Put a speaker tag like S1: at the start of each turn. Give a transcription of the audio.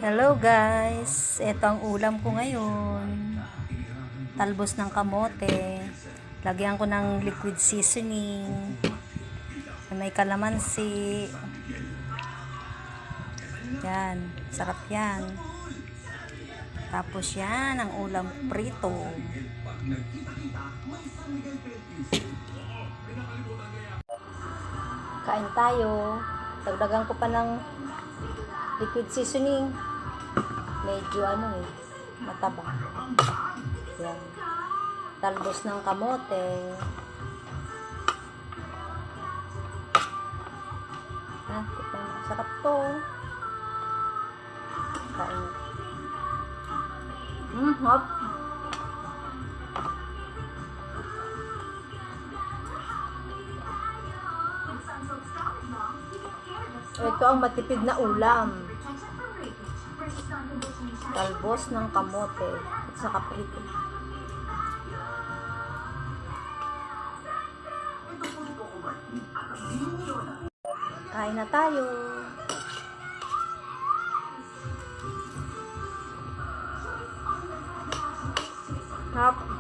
S1: Hello guys, ito ang ulam ko ngayon. Talbos ng kamote. Lagyan ko ng liquid seasoning. May kalamansi. Yan, sarap yan. Tapos yan, ang ulam prito. Kain tayo. Dagdagan ko pa ng liquid seasoning. Medyo mataba. Yan. Talbos ng kamote. Sarap to. Kain. Hop. Ito ang matipid na ulam. Talbos ng kamote at saka prito. Kain na tayo. Hop.